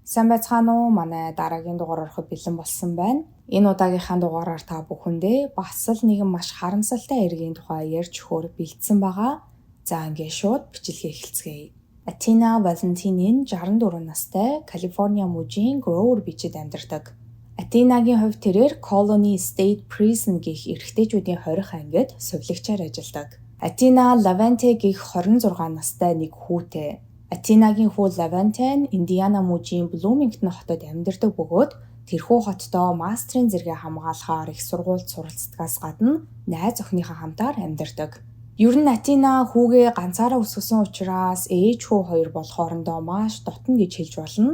Сайн байцгаана уу? Манай дараагийн дугаар ороход бэлэн болсон байна. Энэ удаагийнхаа дугаараар та бүхэндээ бас л нэгэн маш харамсалтай иргэний тухай ярьж өгөхөөр бэлдсэн байгаа. За ингээд шууд бичлэгээ эхэлцгээе. Атина Валентинийн 64 настай Калифорни мужийн Гроувер бичид амьдардаг. Атинагийн хувьд тэрээр Colony State Prison гэх эрэгтэйчүүдийн хорих ангид сувилагчаар ажилладаг. Атина Лавенте гэх 26 настай нэг хүүтэй. Атинагийн хүү Лавенте нь Индиана мужийн Блумингтон хотод амьдардаг бөгөөд тэрхүү хотдоо мастрын зэрэгээ хамгаалахаар их сургуульд суралцдагаас гадна найз охиныхаа хамтаар амьдардаг. Ер нь Атина хүүгээ ганцаараа өсгсөн учраас ээж хүү хоёр бол хоорондоо маш дотно гэж хэлж болно.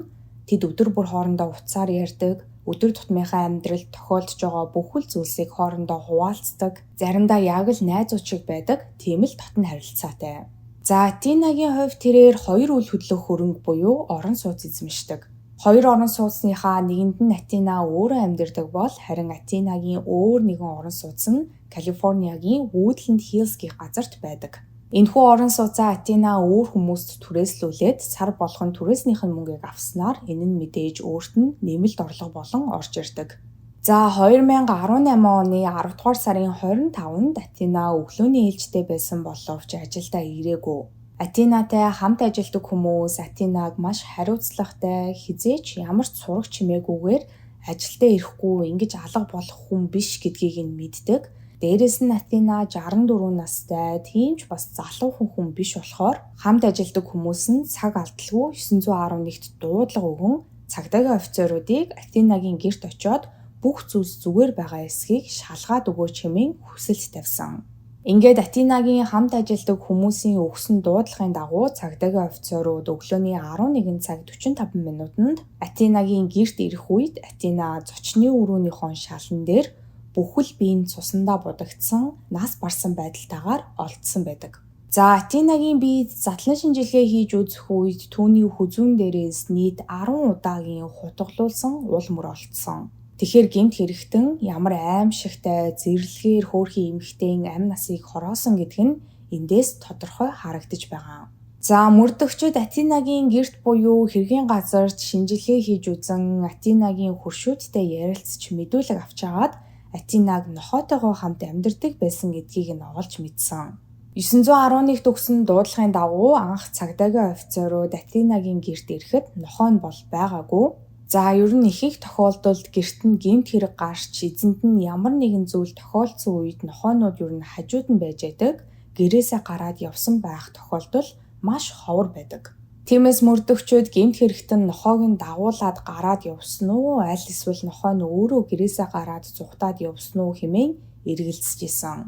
Тэд өдөр бүр хоорондоо утсаар ярьдаг, өдөр тутмынхаа амьдралд тохиолдож байгаа бүх л зүйлсийг хоорондоо хуваалцдаг, заримдаа яг л найзууд шиг байдаг, тийм л дотно харилцаатай. За Атинагийн хувьд тэрээр 2 үл хөдлөх хөрөнгө буюу орон сууц эзэмшдэг. 2 орон сууцныхаа нэгэнд нь Атина өөрөө амьдардаг бол харин Атинагийн өөр нэгэн орон сууц нь Калифорниагийн Woodland Hills гэх газарт байдаг. Энэхүү орон сууцаа Атина өөр хүмүүст түрээслүүлээд сар болгон түрээснийх нь мөнгийг авснаар энэ нь мэдээж өөрт нь нэмэлт орлого болон орж ирдэг. За 2018 оны 10 дугаар сарын 25-нд Атина өглөөний ээлжтэй байсан боловч ажилдаа ирээгүй. Атинатай хамт ажилладаг хүмүүс Атинаг маш хариуцлагатай, хизээч ямар ч сурах чимээгүйгээр ажилдаа ирэхгүй ингэж алга болох хүн биш гэдгийг нь мэддэг. Дээрээс нь Атина 64 настай, тийм ч бас залуу хүн биш болохоор хамт ажилладаг хүмүүс нь цаг алдалгүй 911-т дуудлага өгөн цагдаагийн офицеруудыг Атинагийн гэрт очиод бүх зүйлс зүгээр байгаа эсхийг шалгаад өгөөч хэмээн хүсэлт тавьсан. Ингээд Атинагийн хамт ажилладаг хүмүүсийн өгсөн дуудлагын дагуу цагдаагийн офицерууд өглөөний 11 цаг 45 минутанд Атинагийн гэрт ирэх үед Атина зочны өрөөнийхөө шалан дээр бүхэл бие нь цусандаа будагдсан, нас барсан байдалтайгаар олдсон байдаг. За Атинагийн биед задлан шинжилгээ хийж үзэх үед түүний хүзүүн дээрээс нийт 10 удаагийн хутгалуулсан уул мөр олдсон. Тэгэхээр гэмт хэрэгтэн ямар аимшигтай зэрлэгээр хөөрхий эмэгтэйн амь насыг хороосон гэдэг нь эндээс тодорхой харагдаж байгаа. За мөрдөгчд Атинагийн гэрт буюу хэргийн газарт шинжилгээ хийж үзэн Атинагийн хөршүүдтэй ярилцж мэдүүлэг авч агаад Атинаг нохоотойгоо хамт амьдардаг байсан гэдгийг нь олж мэдсэн. 911 төгсөн дуудлагын дагуу анх цагдаагийн офицерууд Атинагийн гэрт ирэхэд нохоо нь бол байгаагүй. За ер нь их их тохиолдолд гэрт нь гэмт хэрэг гарч эзэнт нь ямар нэгэн зүйл тохиолдсон үед нохоонууд ер нь хажууд нь байж байдаг, гэрээсээ гараад явсан байх тохиолдол маш ховор байдаг. Тиймээс мөрдөгчд гэмт хэрэгтэн нохоог нь дагуулад гараад явсан уу, аль эсвэл нохоо нь өөрөө гэрээсээ гараад зүхтаад явсан уу хэмээн эргэлзэж исэн.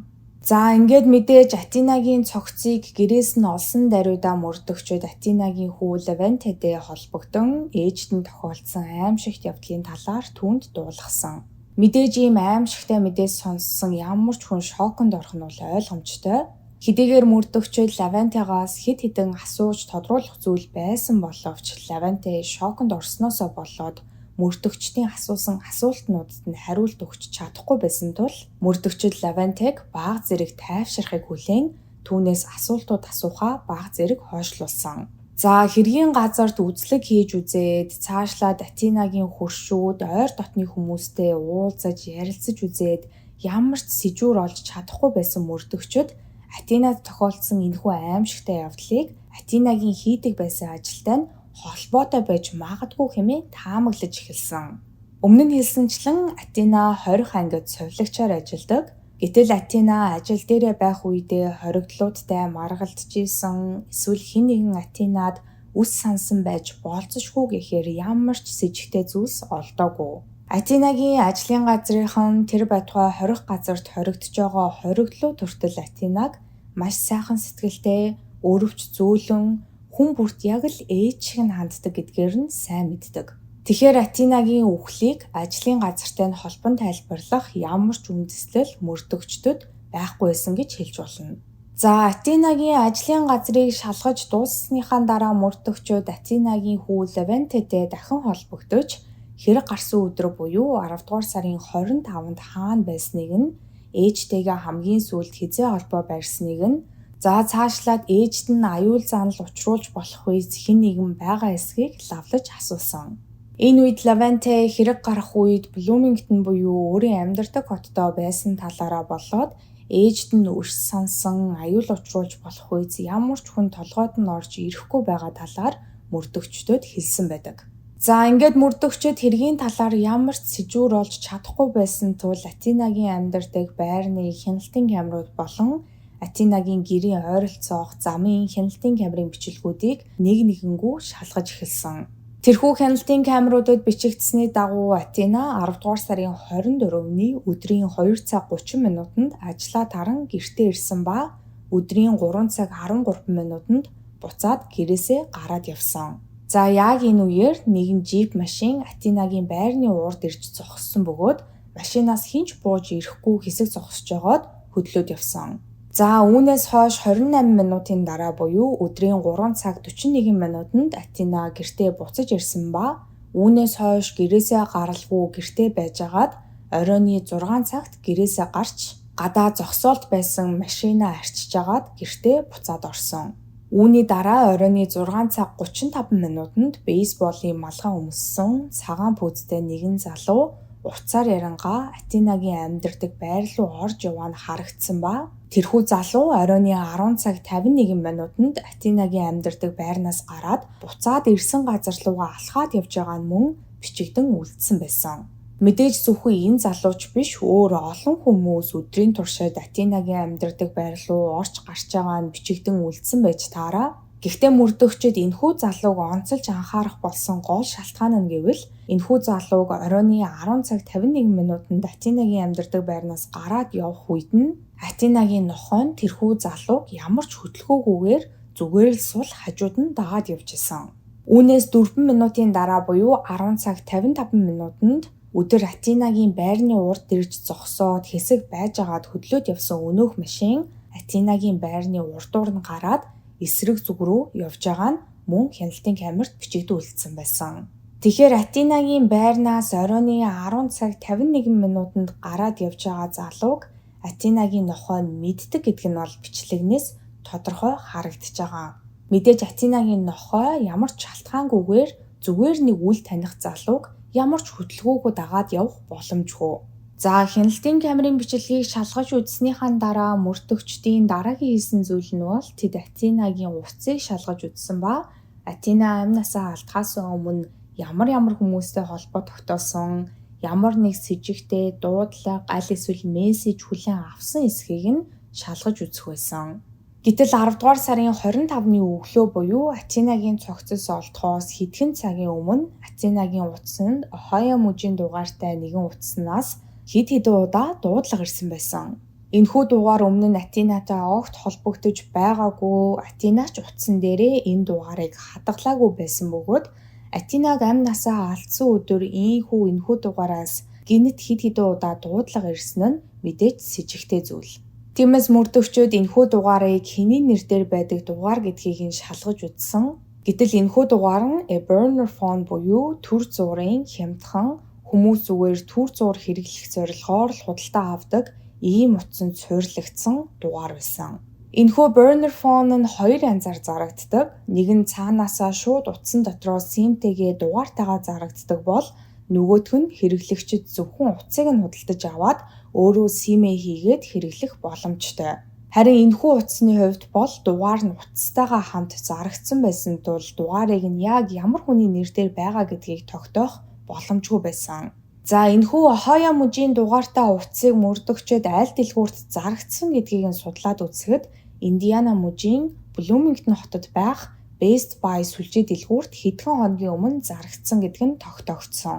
За ингээд мэдээж Атинагийн цогцыг гэрээс нь олсон даруйдаа мөрдөгчд Атинагийн хүү Лавентетэй холбогдсон ээжд нь тохиолдсон аимшигт явдлын талаар түүнд дуулгасан. Мэдээж ийм аимшигтай мэдээ сонссон ямар ч хүн шоконд орох нь бол ойлгомжтой. Хэдийгээр мөрдөгчд Лавентегаас хэд хэдэн асууж тодруулах зүйл байсан боловч Лавенте шоконд орсноосоо болоод мөрдөгчдийн асуусан асуултнуудад нь хариулт өгч чадахгүй байсан тул мөрдөгчд Лавентег бага зэрэг тайвширахыг хүлээн түүнээс асуултууд асуухаа бага зэрэг хойшлуулсан. За хэргийн газарт үзлэг хийж үзээд цаашлаад Атинагийн хөршүүд ойр дотны хүмүүстэй уулзаж ярилцаж үзээд ямар ч сэжүүр олж чадахгүй байсан мөрдөгчд Атинад тохиолдсон энэхүү аимшигтай явдлыг Атинагийн хийдэг байсан ажилтай нь холбоотой байж магадгүй хэмээн таамаглаж эхэлсэн. Өмнө нь хэлсэнчлэн Атина хорих ангид сувилагчаар ажилладаг. Гэтэл Атина ажил дээрээ байх үедээ хоригдлуудтай маргалдаж исэн, эсвэл хэн нэгэн Атинад үс сансан байж болцсошгүй гэхээр ямар ч сэжигтэй зүйлс олдоогүй. Атинагийн ажлын газрынхан тэр байтугай хорих газарт хоригдож байгаа хоригдлууд хүртэл Атинаг маш сайхан сэтгэлтэй, өөрөвч зөөлөн, хүн бүрт яг л ээж шиг нь ханддаг гэдгээр нь сайн мэддэг. Тэгэхээр Атинагийн үхлийг ажлын газартай нь холбон тайлбарлах ямар ч үндэслэл мөрдөгчдөд байхгүй байсан гэж хэлж болно. За Атинагийн ажлын газрыг шалгаж дууссаныхаа дараа мөрдөгчд Атинагийн хүү Лавентетэй дахин холбогдож хэрэг гарсан өдөр буюу 10 дугаар сарын 25-нд хаана байсныг нь, ээжтэйгээ хамгийн сүүлд хизээ холбоо барьсныг нь, за цаашлаад ээжд нь аюул занал учруулж болох үе хэн нэгэн байгаа эсхийг лавлаж асуусан. Энэ үед Лавенте хэрэг гарах үед Блумингтон буюу өөрийн амьдардаг хотдоо байсан талаараа болоод ээжд нь өрш сансан аюул учруулж болох үйс ямар ч хүн толгойд нь орж ирэхгүй байгаа талаар мөрдөгчдөд хэлсэн байдаг. За ингээд мөрдөгчд хэргийн талаар ямар ч сэжүүр олж чадахгүй байсан тул Атинагийн амьдардаг байрны хяналтын камерууд болон Атинагийн гэрийн ойролцоох замын хяналтын камерын бичлэгүүдийг нэг нэгэнгүү шалгаж эхэлсэн. Тэрхүү хяналтын камеруудад бичигдсэний дагуу Атина 10 дугаар сарын 24-ний өдрийн 2 цаг 30 минутанд ажлаа таран гэртээ ирсэн ба өдрийн 3 цаг 13 минутанд буцаад гэрээсээ гараад явсан. За яг энэ үеэр нэгэн жип машин Атинагийн байрны урд ирж зогссон бөгөөд машинаас хинч бууж ирэхгүй хэсэг зогсож байгаад хөдлөөд явсан. За үүнээс хойш 28 минутын дараа буюу өдрийн 3 цаг 41 минутанд Атина гэртээ буцаж ирсэн ба үүнээс хойш гэрээсээ гаралгүй гэртээ байжгаад оройны 6 цагт гэрээсээ гарч гадаа зогсоолт байсан машинаа арчиж агаад гэртээ буцаад орсон. Үүний дараа оройны 6 цаг 35 минутанд бейсболын малгай өмссөн цагаан пүүзтэй нэгэн залуу уцаар ярангаа Атинагийн амьдардаг байр руу орж яваа нь харагдсан ба тэрхүү залуу оройны 10 цаг 51 минутанд Атинагийн амьдардаг байрнаас гараад буцаад ирсэн газар руугаа алхаад явж байгаа нь мөн бичигдэн үлдсэн байсан. Мэдээж зөвхөн энэ залууч биш өөр олон хүмүүс өдрийн туршид Атинагийн амьдардаг байр руу орж гарч байгаа нь бичигдэн үлдсэн байж таараа. Гэхдээ мөрдөгчд энэхүү залууг онцолж анхаарах болсон гол шалтгаан нь гэвэл энэхүү залууг оройны 10 цаг 51 минутанд Атинагийн амьдардаг байрнаас гараад явах үед нь Атинагийн нохой нь тэрхүү залууг ямар ч хөдөлгөөгүйгээр зүгээр л сул хажууд нь дагаад явж исэн. Үүнээс 4 минутын дараа буюу 10 цаг 55 минутанд өдөр Атинагийн байрны урд ирж зогсоод хэсэг байжгаад хөдлөөд явсан өнөөх машин Атинагийн байрны урдуур нь гараад эсрэг зүг рүү явж байгаа нь мөн хяналтын камерт бичигдүүлсэн байсан. Тэгэхээр Атинагийн байрнаас оройны 10 цаг 51 минутанд гараад явж байгаа залууг Атинагийн нохой нь мэддэг гэдг нь бол бичлэгнээс тодорхой харагдаж байгаа. Мэдээж Атинагийн нохой ямар ч шалтгаангүйгээр зүгээр нэг үл таних залууг ямар ч хөдөлгөөгөө дагаад явах боломжгүй. За хяналтын камерын бичлэгийг шалгаж үзснийхэн дараа мөрдөгчдийн дараагийн хийсэн зүйл нь бол тэд Атинагийн утсыг шалгаж үзсэн ба Атина амнасаа алдахаас өмнө ямар хүмүүстэй холбоо тогтоосон, ямар нэг сэжигтэй дуудлага, аль эсвэл мессеж хүлээн авсан эсхийг нь шалгаж үзэх байсан. Гэтэл 10 дугаар сарын 25-ны өглөө буюу Атинагийн цогцос олдохоос хэдхэн цагийн өмнө Атинагийн утсанд Ohio мужийн дугаартай нэгэн утаснаас хэд хэдэн удаа дуудлага ирсэн байсан. Энэхүү дугаар өмнө нь Атинатай огт холбогдож байгаагүй, Атина ч утсан дээрээ энэ дугаарыг хадгалаагүй байсан бөгөөд Атинаг амнасаа алдсан өдөр энэхүү дугаараас гинэт хэд хэдэн удаа дуудлага ирсэн нь мэдээж сэжигтэй зүйл. Тиймээс мөрдөгчд энэхүү дугаарыг хэний нэрээр байдаг дугаар гэдгийг нь шалгаж үзсэн. Гэтэл энэхүү дугаар нь a burner phone буюу төр зуурын хямдхан хүмүүс зүгээр төр зуур хэрэглэх зорилгоор л худалдаа авдаг ийм утсанд суйрлагдсан дугаар байсан. Энэхүү burner phone нь хоёр янзаар зарагддаг. Нэг нь цаанаасаа шууд утсан дотроо симтэйгээ дугаартайгаа зарагддаг бол нөгөөх нь хэрэглэгчид зөвхөн утсыг нь худалдаж аваад өөрөө симээ хийгээд хэрэглэх боломжтой. Харин энэхүү утасны хувьд бол дугаар нь утастайгаа хамт зарагдсан байсан тул дугаарыг нь яг ямар хүний нэрээр байгаа гэдгийг тогтоох боломжгүй байсан. За энэхүү Ohio мужийн дугаартай утсыг мөрдөгчд аль дэлгүүрт зарагдсан гэдгийг нь судлаад үзэхэд Индиана мужийн Блумингтон хотод байх Best Buy сүлжээ дэлгүүрт хэдхэн хоногийн өмнө зарагдсан гэдэг нь тогтоогдсон.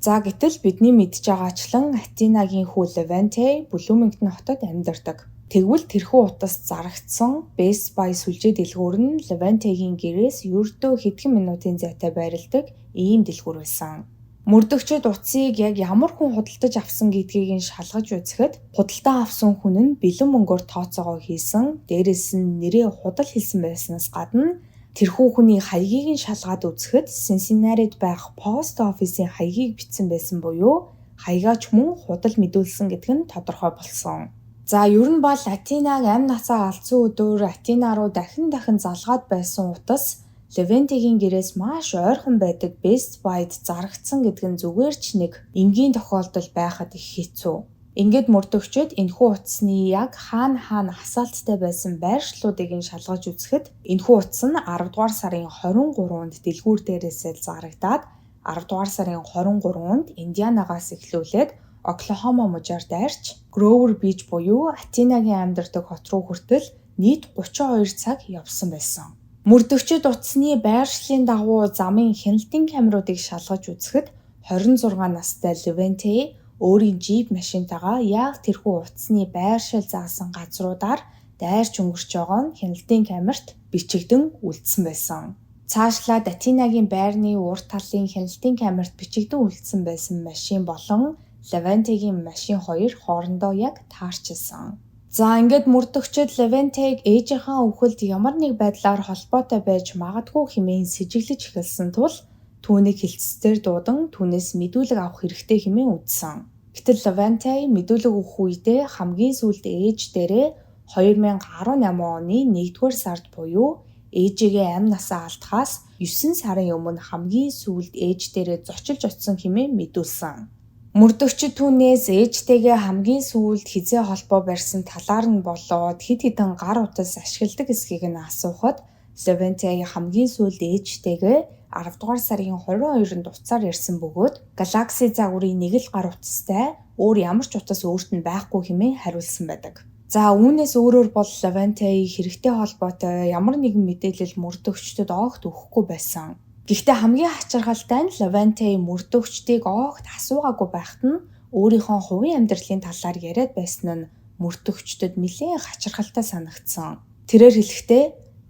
За гэтэл бидний мэдж байгаачлан Атинагийн хүү Лавенте Блумингтон хотод амьдардаг. Тэгвэл тэрхүү утас зарагдсан Best Buy сүлжээ дэлгүүр нь Лавентегийн гэрээс ердөө хэдхэн минутын зайтай байрладаг ийм дэлгүүр байсан. Мөрдөгчд утсыг яг ямар хүн худалдаж авсан гэдгийг нь шалгаж үзэхэд худалдаа авсан хүн нь бэлэн мөнгөөр тооцоогоо хийсэн, дээрээс нь нэрээ худал хэлсэн байснаас гадна тэрхүү хүний хаягийг нь шалгаад үзэхэд Cincinnati-д байх пост офисын хаягийг бичсэн байсан буюу хаягаач мөн худал мэдүүлсэн гэдэг нь тодорхой болсон. За ер нь бол Атинаг амь насаа алдсан өдөр Атина руу дахин залгаад байсан утас Левентигийн гэрээс маш ойрхон байдаг Best Buy-д зарагдсан гэдэг нь зүгээр ч нэг энгийн тохиолдол байхад их хэцүү. Ингээд мөрдөгчид энэхүү утасны яг хаана хасаалттай байсан байршлуудыг шалгаж үзэхэд энэхүү утас нь 10 дугаар сарын 23-нд дэлгүүр дээрээсээ зарагдаад 10 дугаар сарын 23-нд Индианагаас эхлүүлээд Оклахома мужаар дайрч Grover Beach буюу Атинагийн амьдардаг хот руу хүртэл нийт 32 цаг явсан байсан. Мөрдөгчид утасны байршлын дагуу замын хяналтын камеруудыг шалгаж үзэхэд 26 настай Левенте өөрийн джип машинтайгаа яг тэрхүү утасны байршил заасан газруудаар дайрч өнгөрч байгаа нь хяналтын камерт бичигдэн үлдсэн байсан. Цаашлаад Атинагийн байрны урд талын хяналтын камерт бичигдэн үлдсэн байсан машин болон Левентигийн машин хоёр хоорондоо яг таарчилсан. За ингээд мөрдөгчид Левентиг ээжийнхээ үхэлд ямар нэг байдлаар холбоотой байж магадгүй хэмээн сэжиглэж эхэлсэн тул түүнийг хилцээр дуудан түүнээс мэдүүлэг авах хэрэгтэй хэмээн үзсэн. Гэтэл Левенте мэдүүлэг өгөх үедээ хамгийн сүүлд ээж дээрээ 2018 оны 1-р сард буюу ээжигээ амь насаа алдахаас 9 сарын өмнө хамгийн сүүлд ээж дээрээ зочилж очсон хэмээн мэдүүлсэн. Мөрдөгчид түүнээс ээжтэйгээ хамгийн сүүлд хизээ холбоо барьсан талаар нь болоод хэд хэдэн гар утас ашигладаг эсхийг нь асуухад Левенте хамгийн сүүлд ээжтэйгээ 10 дугаар сарын 22-нд уцаар ярьсан бөгөөд галакси загварын нэг л гар утастай өөр ямар ч утас өөрт нь байхгүй хэмээн хариулсан байдаг. За үүнээс өөрөөр бол Левенте хэрэгтэй холбоотой ямар нэгэн мэдээлэл мөрдөгчдөд огт өгөхгүй байсан. Гэхдээ хамгийн хачирхалтай нь Левенте мөрдөгчдийг огт асуугаагүй байхад нь өөрийнхөө хувийн амьдралын талаар яриад байсан нь мөрдөгчдөд нэлээд хачирхалтай санагдсан. Тэрээр хэлэхдээ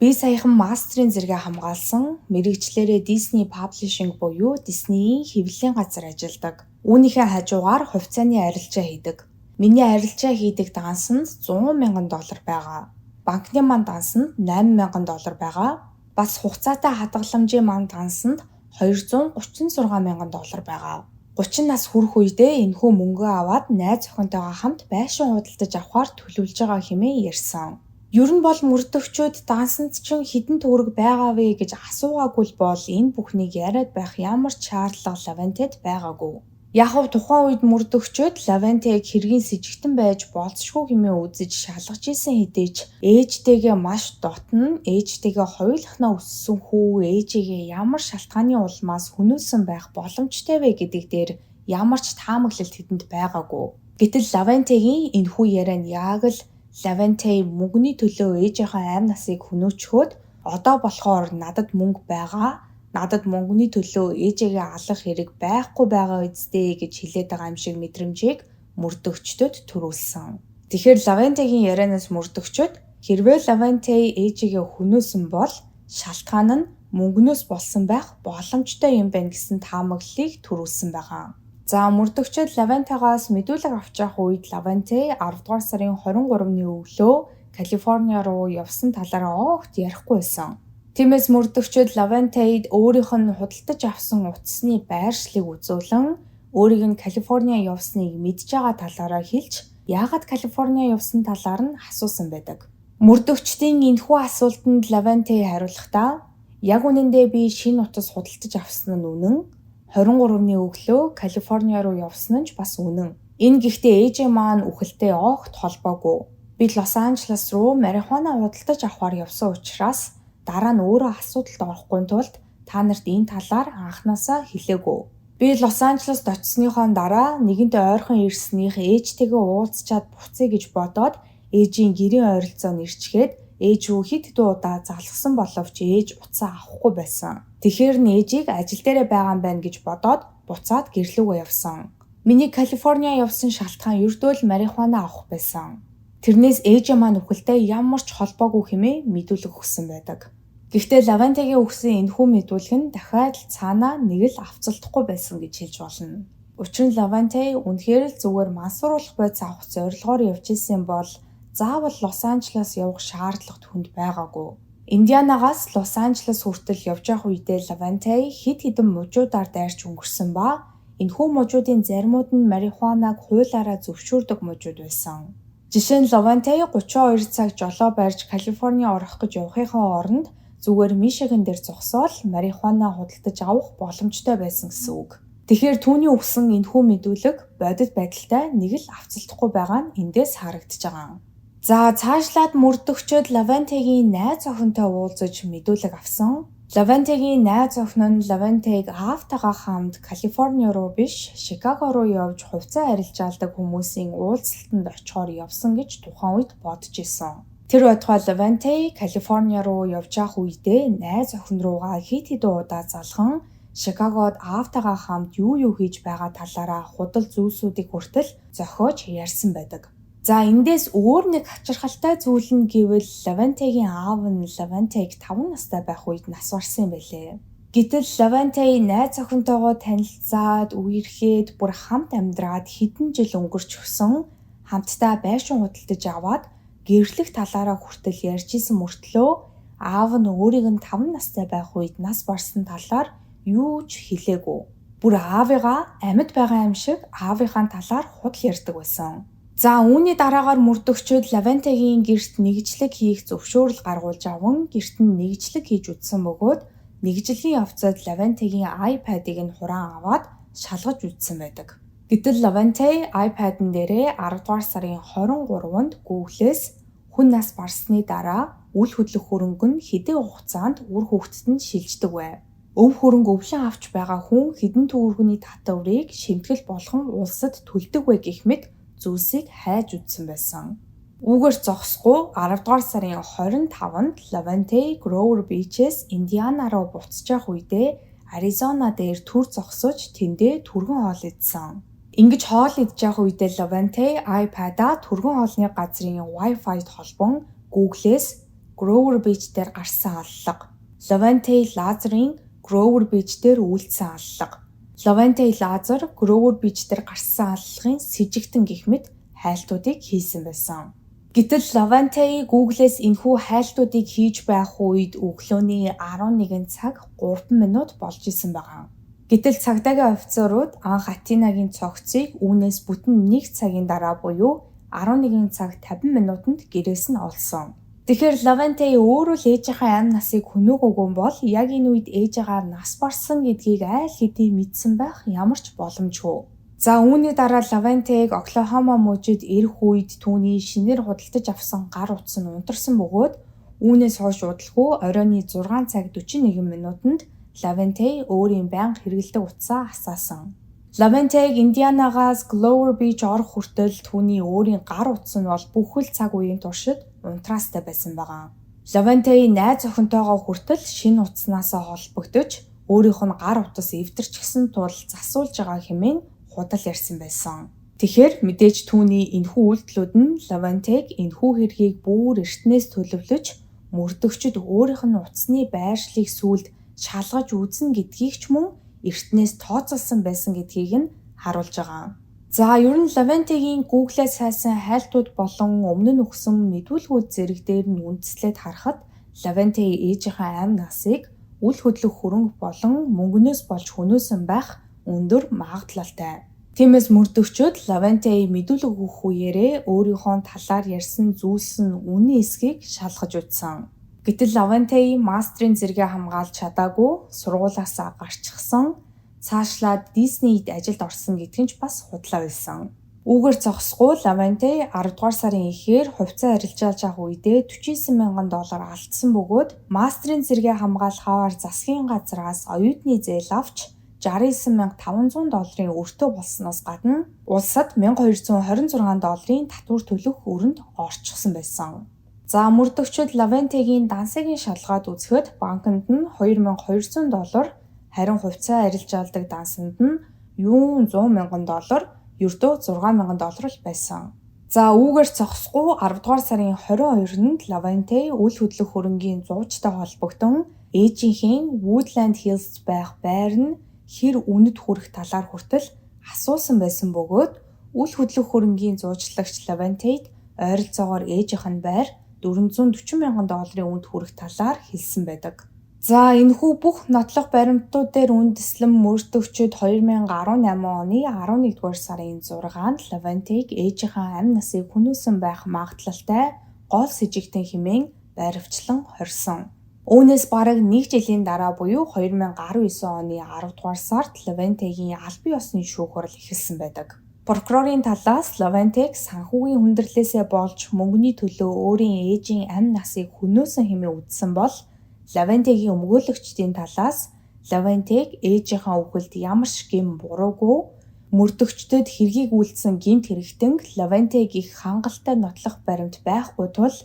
би саяхан мастерын зэрэгээ хамгаалсан мэрэгчлэрээ Disney Publishing буюу Disney-ийн хэвлэлийн газар ажилладаг. Үүнийхээ хажуугаар хувьцааны арилжаа хийдэг. Миний арилжаа хийдэг дансанд $100,000 байгаа. Банкны маань дансанд $8,000 байгаа. Бас хугацаатай хадгаламжийн маань дансанд $236,000 байгаа. 30 нас хүрэх үедээ энэхүү мөнгөө аваад найз охинтойгоо хамт байшин худалдаж авахар төлөвлөж байгаа хэмээн ярьсан. Ер нь бол мөрдөгчүүд дансанд ч хэдэн төгрөг байгаа вэ гэж асуугаагүй бол энэ бүхнийг яриад байх ямар ч шаардлага Левентед байгаагүй. Яг нь тухайн үед мөрдөгчүүд Левентег хэргийн сэжигтэн байж болцшгүй хэмээн үзэж шалгаж исэн хэдий ч ээжтэйгээ маш дотно ээжтэйгээ хоёулахнаа өссөн хүү ээжигээ ямар шалтгааны улмаас хөнөөсөн байх боломжтой вэ гэдэг дээр ямар ч таамаглалт тэдэнд байгаагүй. Гэтэл Левентегийн энэхүү яриа нь яг л Левенте мөнгөний төлөө ээжийнхээ амь насыг хөнөөчхөөд одоо болохоор надад мөнгө байгаа. Надад мөнгөний төлөө ээжигээ алах хэрэг байхгүй байгаа үсттэй гэж хэлээд байгаа юм шиг мэдрэмжийг мөрдөгчдөд төрүүлсэн. Тэгэхээр Левентегийн ярианаас мөрдөгчд хэрвээ Левенте ээжигээ хөнөөсөн бол шалтгаан нь мөнгнөөс болсон байх боломжтой юм байна гэсэн таамаглалыг төрүүлсэн байгаа. За мөрдөгчд Левентегоос мэдүүлэг авч явах үед Левенте 10 дугаар сарын 23-ны өглөө Калифорни руу явсан талаараа огт ярихгүй байсан. Тиймээс мөрдөгчд Левентед өөрийнх нь худалдаж авсан утасны байршлыг үзүүлэн өөрийг нь Калифорни явсныг мэдж байгаа талаараа хэлж яагаад Калифорни явсан талаар нь асуусан байдаг. Мөрдөгчдийн энэхүү асуултанд Левенте хариулахдаа яг үнэндээ би шинэ утас худалдаж авсан нь үнэн. 23-ны өглөө Калифорни руу явсан нь ч бас үнэн. Энэ гэхдээ ээжээ маань үхэлтэй огт холбоогүй. Би Лос Анжелес руу марихуана худалдаж авахар явсан учраас дараа нь өөрөө асуудалд орохгүй тулд та нарт энэ талаар анханасаа хэлээгүй. Би Лос Анжелест очсныхоо дараа нэгэнтээ ойрхон ирснийх ээжтэйгээ уулзчаад буцъя гэж бодоод ээжийн гэрийн ойролцоо нэрчгээд ээж рүү хэд хэдэн удаа залгсан боловч ээж утсаа авахгүй байсан. Тэгэхээр нь ээжийг ажил дээрээ байгаа юм байна гэж бодоод буцаад гэрлүүгөө явсан. Миний Калифорни явсан шалтгаан ердөө л марихуана авах байсан. Тэрнээс ээжээ маань үхэлтэй ямар ч холбоогүй хэмээн мэдүүлэг өгсөн байдаг. Гэхдээ Левентегийн өгсөн энэхүү мэдүүлэг нь дахиад л цаанаа нэг л авцалдахгүй байсан гэж хэлж болно. Учир нь Левенте үнэхээр л зүгээр мансууруулах бодис авах зорилгоор явж исэн бол заавал Лос Анжелес явах шаардлага түнд байгаагүй. Индианагаас Лос Анжелес хүртэл явж явах үедээ Левенте хэд хэдэн мужуудаар дайрч өнгөрсөн ба энэхүү мужуудын заримуд нь марихуанаг хуулаараа зөвшөөрдөг мужууд байсан. Жишээ нь Левенте 32 цаг жолоо барьж Калифорни орох гэж явахынхаа оронд зүгээр Мишиган дээр зогсоол марихуана худалдаж авах боломжтой байсан гэсэн үг. Тэгэхээр түүний өгсөн энэхүү мэдүүлэг бодит байдалтай нэг л авцалдахгүй байгаа нь эндээс харагдаж байгаа. За цаашлаад мөрдөгчөд Лавентегийн найз охинтой уулзаж мэдүүлэг авсан. Лавентегийн найз охин нь Лавентег аавтайгаа хамт Калифорни руу биш, Шикаго руу явж хувьцаа арилжаалдаг хүмүүсийн уулзалтанд очихоор явсан гэж тухайн үед бодож исэн. Тэр байтугай Лавенте Калифорни руу явж явах үедээ найз охин руугаа хэд хэдэн удаа залхан Шикагод аавтайгаа хамт юу хийж байгаа талаараа худал зүйлсүүдийг хүртэл зохиож ярьсан байдаг. За эндээс өөр нэг хачирхалтай зүйл нь гэвэл Лавентегийн аав нь Лавентег 5 настай байх үед нас барсан байлээ. Гэтэл Лавенте найз охинтойгоо танилцаад үерхэд бүр хамт амьдраад хэдэн жил өнгөрч өгсөн хамтдаа байшин худалдаж аваад гэрлэх талаараа хүртэл ярьж исэн мөртлөө аав нь өөрийг нь 5 настай байх үед нас барсан талаар юу ч хэлээгүй. Бүр аавыгаа амьд байгаа юм шиг аавынхаа талаар худал ярьдаг байсан. За үүний дараагаар мөрдөгчөд Лавентегийн гэрт нэгжлэг хийх зөвшөөрөл гаргуулж аван гэрт нь нэгжлэг хийж үзсэн бөгөөд нэгжлийн явцад Лавентегийн iPad-ыг нь хураан аваад шалгаж үзсэн байдаг. Гэтэл Лавенте iPad-н дээрээ 10 дугаар сарын 23-нд Google-с хүн нас барсны дараа үл хөдлөх хөрөнгө нь хэдэн хугацаанд үр хөвгтөд нь шилждэг вэ? Өв хөрөнгө өвлөн авч байгаа хүн хэдэн төгрөгийн татварыг шимтгэл болгон улсад төлдөг вэ гэх мэт зүйлсийг хайж үзсэн байсан. Үүгээр зогсохгүй 10 дугаар сарын 25-нд Лавенте Grover Beach-с Индиана руу буцаж явах үедээ Аризона дээр түр зогсож тэндээ түргэн хоол идсэн. Ингэж хоол идж явах үедээ Лавенте iPad-а түргэн хоолны газрын Wi-Fi-д холбон Google-с Grover Beach дээр гарсан аллага. Лавенте Лазарын Grover Beach дээр үйлдсэн аллага. Лавенте Лазар Grover Beach дээр гарсан аллагын сэжигтэн гэх мэт хайлтуудыг хийсэн байсан. Гэтэл Лавенте Google-с энэхүү хайлтуудыг хийж байх үед өглөөний 11 цаг 3 минут болж исэн байгаа. Гэтэл цагдаагийн офицерууд анх Атинагийн цогцыг үүнээс бүтэн 1 цагийн дараа буюу 11 цаг 50 минутанд гэрээс нь олсон. Тэгэхээр Лавенте өөрөө л ээжийнхээ амь насыг хүнөөгөөгүй бол яг энэ үед ээжээгээ нас барсан гэдгийг айл хэдий мэдсэн байх ямар ч боломжгүй. За үүний дараа Лавентег Оклахома мужид ирэх үед түүний шинээр худалдаж авсан гар утас нь унтарсан бөгөөд үүнээс хойш удалгүй оройн 6 цаг 41 минутанд Лавенте өөрийн байнга хэрэглэдэг утсаа асаасан. Лавентег Индианагаас Grover Beach орох хүртэл түүний өөрийн гар утас нь бол бүхэл цаг үеийн туршид унтраастай байсан байгаа. Лавенте найз охинтойгоо хүртэл шинэ утаснаас холбогдож өөрийнх нь гар утас эвдэрчихсэн тул засуулж байгаа хэмээн худал ярьсан байсан. Тэгэхээр мэдээж түүний энэхүү үйлдэлүүд нь Лавентег энэхүү хэргийг бүр эртнээс төлөвлөж мөрдөгчд өөрийнх нь утасны байршлыг сүлд шалгаж үзнэ гэдгийг ч мөн эртнээс тооцоолсон байсан гэдгийг нь харуулж байгаа. За ер нь Лавентегийн Google-с хайсан хайлтууд болон өмнө нь өгсөн мэдүүлгүүд зэрэг дээр нь үндэслээд харахад Лавенте ээжийнхээ амь насыг үл хөдлөх хөрөнгө болон мөнгнөөс болж хөнөөсөн байх өндөр магадлалтай. Тиймээс мөрдөгчөд Лавенте мэдүүлэг өгөх үеэрээ өөрийнхөө талаар ярьсан зүйлс нь үнэн эсхийг шалгаж үзсэн. Гэтэл Лавенте мастрын зэрэгээ хамгаалж чадаагүй сургуулиасаа гарчихсан. Цаашлаад Диснейд ажилд орсон гэдг нь ч бас худлаа байсан. Үүгээр зогсохгүй Лавенте 10 дугаар сарын эхээр хувьцаа арилжаалж авах үедээ $49,000 алдсан бөгөөд мастрын зэрэгээ хамгаалахаар засгийн газраас оюутны зээл авч $69,500 өртөө болсноос гадна улсад $1,226 татвар төлөх өрөнд орчихсон байсан. За мөрдөгчөд Лавентегийн дансагийн шалгаад үзэхэд банкнд нь $2,200, харин хувьцаа арилжаалдаг дансанд нь $100,000, ердөө $6,000 л байсан. За үүгээр зогсохгүй 10 дугаар сарын 22-нд Лавенте үл хөдлөх хөрөнгийн зуучтай холбогдсон ээжийнхээ Woodland Hills байх байр нь хэр үнэт хүрэх талаар хүртэл асуусан байсан бөгөөд үл хөдлөх хөрөнгийн зуучлагч Лавентейд ойролцоогоор ээжийнх нь байр $440,000 үнд хүрэх талаар хэлсэн байдаг. За энэхүү бүх нотлох баримтууд дээр үндэслэн мөрдөгчөд 2018 оны 11-р сарын 6-нд Лавентег ээжийнхээ амь насыг хүнөөсөн байх магадлалтай гол сэжигтэн хэмээн байрвчлан хорьсон. Үүнээс бараг 1 жилийн дараа буюу 2019 оны 10 дугаар сард Лавентегийн албан ёсны шүүх хурал эхэлсэн байдаг. Прокурорын талаас Лавентег санхүүгийн хүндрэлээсээ болж мөнгөний төлөө өөрийн ээжийн амь насыг хөнөөсөн хэмээн үзсэн бол Лавентегийн өмгөөлөгчдийн талаас Лавентег ээжийнхээ үхэлд ямар ч гэм буруугүй мөрдөгчдөд хэргийг үйлдсэн гэмт хэрэгтэнг Лавентег их хангалттай нотлох баримт байхгүй тул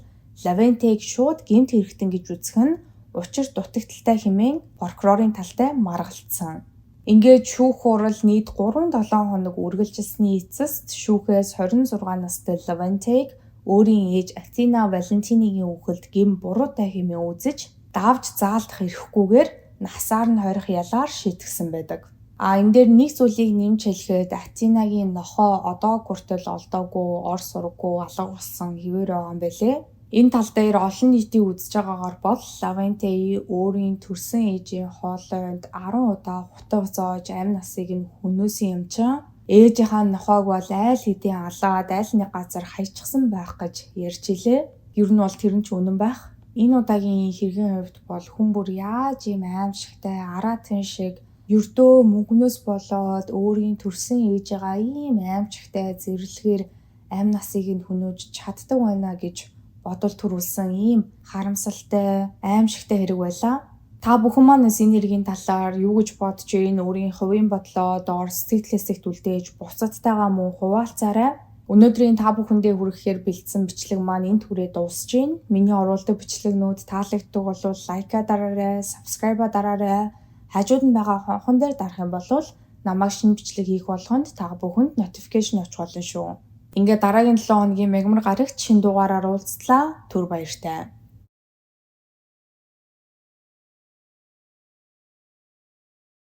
Лавентег шууд гэмт хэрэгтэн гэж үзэх нь учир дутагдaltaй хэмээн прокурорын талтай маргалцсан. Ингээд шүүх хурал нийт 3-7 хоног үргэлжилсэний эцэст шүүхээс 26 настай Лавентег өөрийн ээж Атина Валентинигийн үхэлд гэм буруутай хэмээн үзэж давж заалдах эрхгүйгээр насаар нь хорих ялаар шийтгсэн байдаг. Энэ дээр нэг зүйлийг нэмж хэлэхэд Атинагийн нохоо одоо хүртэл олдоогүй, ор сурггүй, алга болсон хэвээр байгаа юм байлээ. Энэ тал дээр олон нийтийн үзэж байгаагаар бол Лавентеги өөрийн төрсөн ээжийн хоолойнд 10 удаа хутга зоож амь насыг нь хөнөөсөн юм чинь ээжийнхаа нохоог бол айл хэдийн алаад айл нэг газар хаячихсан байх гэж ярьж илээ. Ер нь бол тэр нь ч үнэн байх. Энэ удаагийн хэргийн хувьд бол хүн бүр яаж ийм аимшигтай араатын шиг ердөө мөнгнөөс болоод өөрийн төрсөн ээжигаа ийм аимшигтай зэрлэгээр амь насыг нь хөнөөж чаддаг байна гэж бодол төрүүлсэн ийм харамсалтай, аимшигтай хэрэг байлаа. Та бүхэн манаас энэ хэргийн талаар юу гэж бодож байна? Өөрийн хувийн бодлоо доор сэтгэлээс их үлдээж буцадтайгаа мөн хуваалцаарай. Өнөөдрийн та бүхэндээ хүрэхээр бэлдсэн бичлэг маань энд хүрээ дуусж байна. Миний оруулдаг бичлэгнүүд таалагддаг бол лайка дараарай, subscribe дараарай. Хажууд нь байгаа хонхон дээр дарах юм бол намайг шинэ бичлэг хийх болгонд та бүхэнд notification очих болно шүү. Ингээд дараагийн 7 хоногийн мегмар гарагт шинэ дугаараар уулзлаа. Түр баяртай.